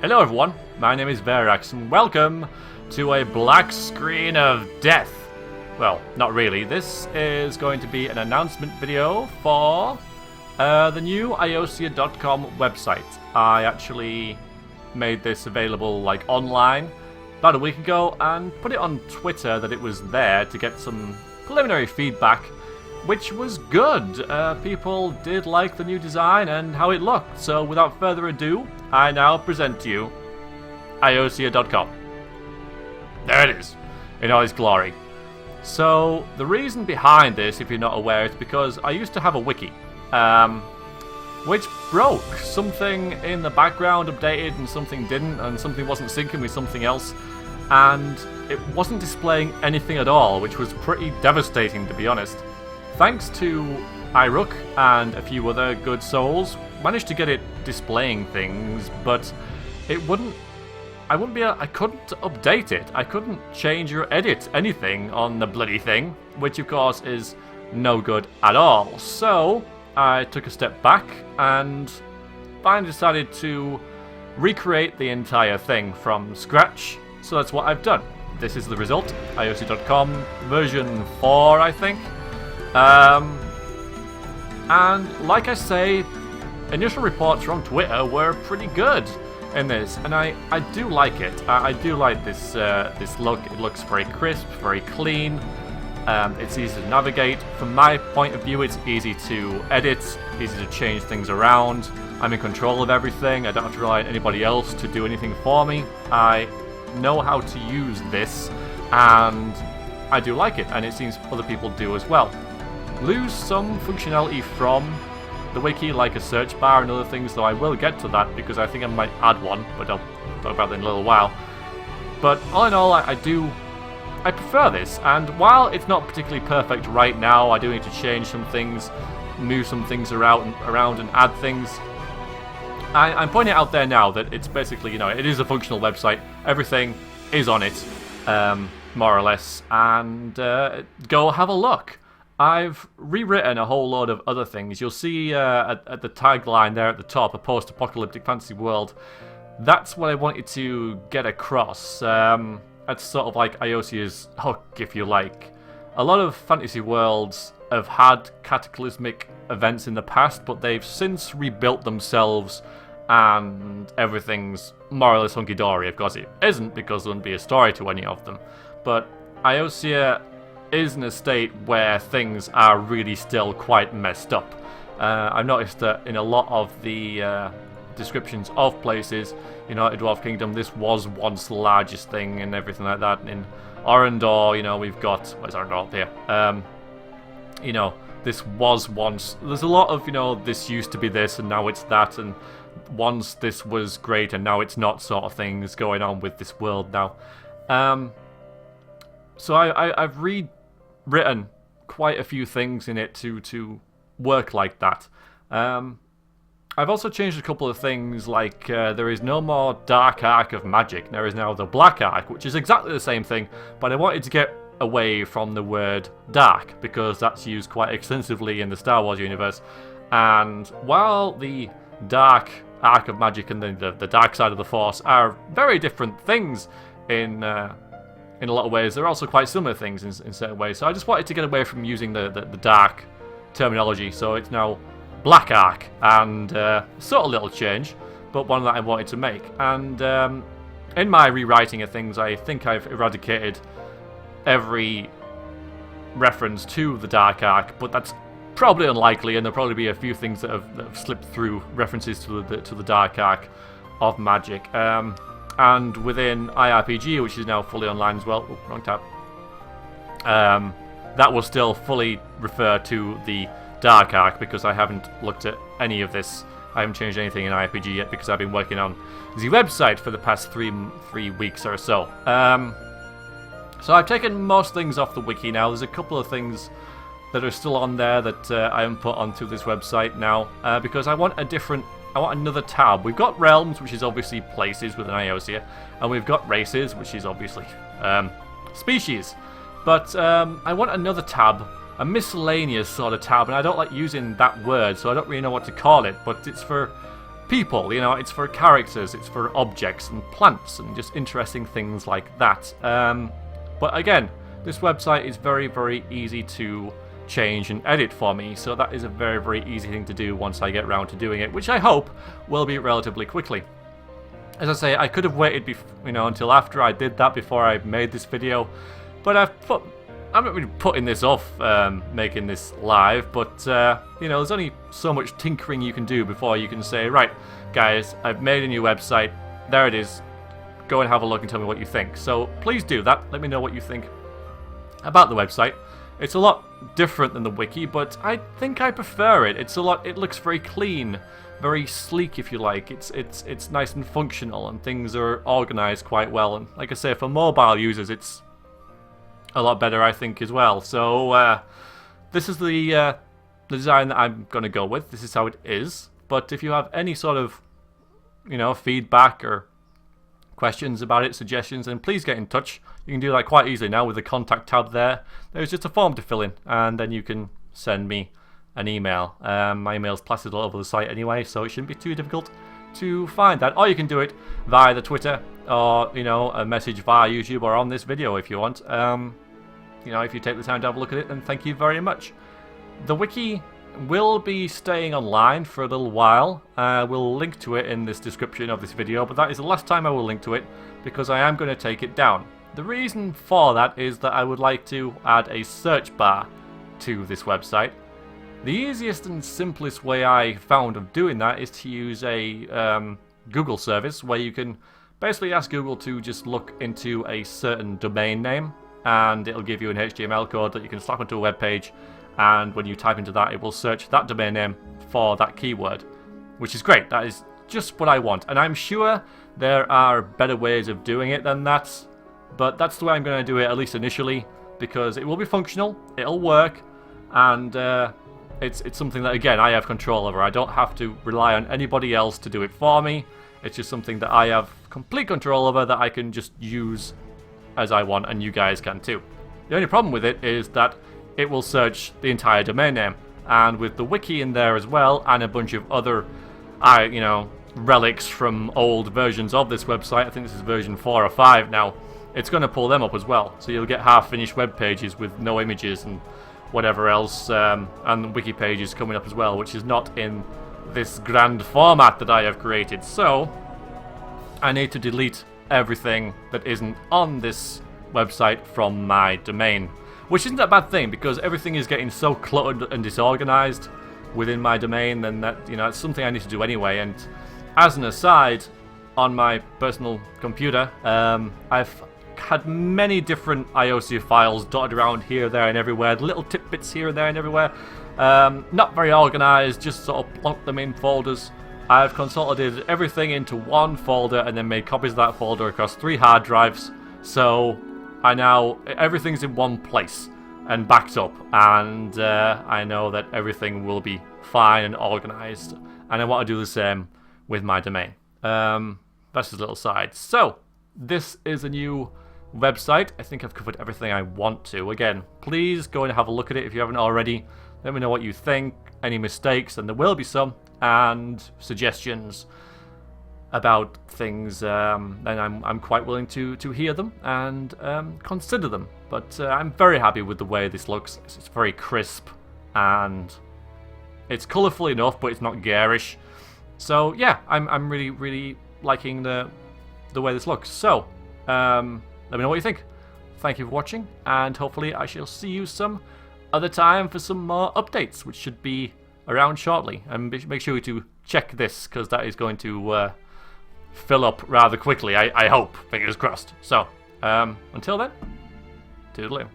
Hello everyone, my name is Verax and welcome to a black screen of death. Well, not really. This is going to be an announcement video for the new Iosia.com website. I actually made this available like online about a week ago and put it on Twitter that it was there to get some preliminary feedback, which was good. People did like the new design and how it looked. So without further ado, I now present to you Iosia.com. There it is, in all its glory. So the reason behind this, if you're not aware, is because I used to have a wiki, which broke. Something in the background updated and something didn't, and something wasn't syncing with something else, and it wasn't displaying anything at all, which was pretty devastating, to be honest. Thanks to iRook and a few other good souls, managed to get it displaying things, but it wouldn't. I couldn't update it. I couldn't change or edit anything on the bloody thing, which of course is no good at all. So I took a step back and finally decided to recreate the entire thing from scratch. So that's what I've done. This is the result. Iosia.com version 4, I think. And like I say, initial reports from Twitter were pretty good in this, and I do like it. I do like this this look. It looks very crisp, very clean. It's easy to navigate. From my point of view, it's easy to edit, easy to change things around. I'm in control of everything. I don't have to rely on anybody else to do anything for me. I know how to use this, and I do like it, and it seems other people do as well. Lose some functionality from the wiki, like a search bar and other things, though I will get to that because I think I might add one, but I'll talk about that in a little while. But all in all, I prefer this, and while it's not particularly perfect right now, I do need to change some things, move some things around and add things. I'm pointing out there now that it's basically, you know, it is a functional website. Everything is on it, more or less, and go have a look. I've rewritten a whole load of other things. You'll see at the tagline there at the top, a post-apocalyptic fantasy world. That's what I wanted to get across. That's sort of like Iosia's hook, if you like. A lot of fantasy worlds have had cataclysmic events in the past, but they've since rebuilt themselves and everything's more or less hunky-dory. Of course it isn't, because there wouldn't be a story to any of them. But Iosia is in a state where things are really still quite messed up. I've noticed that in a lot of the descriptions of places, United Dwarf Kingdom, this was once the largest thing and everything like that. And in Orendor, we've got, where's Orendor? There. This was once, there's a lot of, this used to be this and now it's that, and once this was great and now it's not, sort of things going on with this world now. So I've rewritten quite a few things in it to work like that. I've also changed a couple of things, like there is no more Dark Ark of Magic. There is now the Black Ark, which is exactly the same thing, but I wanted to get away from the word dark, because that's used quite extensively in the Star Wars universe. And while the Dark Ark of Magic and the dark side of the Force are very different things in a lot of ways, they're also quite similar things in certain ways. So I just wanted to get away from using the dark terminology, so it's now Black Ark, and sort of little change, but one that I wanted to make. And in my rewriting of things, I think I've eradicated every reference to the Dark Ark, but that's probably unlikely, and there'll probably be a few things that have slipped through, references to the Dark Ark of Magic. And within IRPG, which is now fully online as well, oh, wrong tab, that will still fully refer to the Dark Ark, because I haven't looked at any of this. I haven't changed anything in IRPG yet, because I've been working on the website for the past three weeks or so. So I've taken most things off the wiki now. There's a couple of things that are still on there that I haven't put onto this website now, because I want another tab. We've got realms, which is obviously places within Iosia, and we've got races, which is obviously species. But I want another tab, a miscellaneous sort of tab, and I don't like using that word, so I don't really know what to call it, but it's for people, you know, it's for characters, it's for objects and plants and just interesting things like that. But again, this website is very, very easy to change and edit for me, so that is a very, very easy thing to do once I get around to doing it, which I hope will be relatively quickly. As I say, I could have waited, until after I did that before I made this video, but I'm not really putting this off making this live, but there's only so much tinkering you can do before you can say, right, guys, I've made a new website, there it is, go and have a look and tell me what you think. So please do that, let me know what you think about the website. It's a lot different than the wiki, but I think I prefer it. It looks very clean, very sleek if you like. It's nice and functional, and things are organized quite well. And like I say, for mobile users, it's a lot better, I think, as well. So this is the design that I'm going to go with. This is how it is. But if you have any sort of, feedback or questions about it, suggestions, then please get in touch. You can do that quite easily now with the contact tab there. There's just a form to fill in, and then you can send me an email. My email's plastered all over the site anyway, so it shouldn't be too difficult to find that. Or you can do it via the Twitter, or a message via YouTube, or on this video if you want. If you take the time to have a look at it, then thank you very much. The wiki will be staying online for a little while. We'll link to it in this description of this video, but that is the last time I will link to it, because I am going to take it down. The reason for that is that I would like to add a search bar to this website. The easiest and simplest way I found of doing that is to use a Google service where you can basically ask Google to just look into a certain domain name, and it'll give you an HTML code that you can slap onto a web page, and when you type into that, it will search that domain name for that keyword, which is great. That is just what I want, and I'm sure there are better ways of doing it than that, but that's the way I'm going to do it, at least initially, because it will be functional, it'll work, and it's something that, again, I have control over. I don't have to rely on anybody else to do it for me. It's just something that I have complete control over, that I can just use as I want, and you guys can too. The only problem with it is that it will search the entire domain name, and with the wiki in there as well, and a bunch of other relics from old versions of this website. I think this is version 4 or 5 now. It's going to pull them up as well, so you'll get half-finished web pages with no images and whatever else, and wiki pages coming up as well, which is not in this grand format that I have created. So I need to delete everything that isn't on this website from my domain, which isn't a bad thing, because everything is getting so cluttered and disorganized within my domain, and that it's something I need to do anyway. And as an aside, on my personal computer, I've had many different IOC files dotted around here, there, and everywhere, little tidbits here and there and everywhere, not very organized, just sort of plonked them in folders. I've consolidated everything into one folder and then made copies of that folder across 3 hard drives, so everything's in one place and backed up, and I know that everything will be fine and organized, and I want to do the same with my domain. That's just a little side. So this is a new website. I think I've covered everything I want to. Again, please go and have a look at it if you haven't already. Let me know what you think, any mistakes, and there will be some, and suggestions about things, then I'm quite willing to hear them and consider them. But I'm very happy with the way this looks. It's very crisp, and it's colourful enough, but it's not garish. So yeah, I'm really, really liking the way this looks. So let me know what you think. Thank you for watching, and hopefully I shall see you some other time for some more updates, which should be around shortly. And make sure to check this, because that is going to fill up rather quickly, I hope. Fingers crossed. So until then, toodaloo.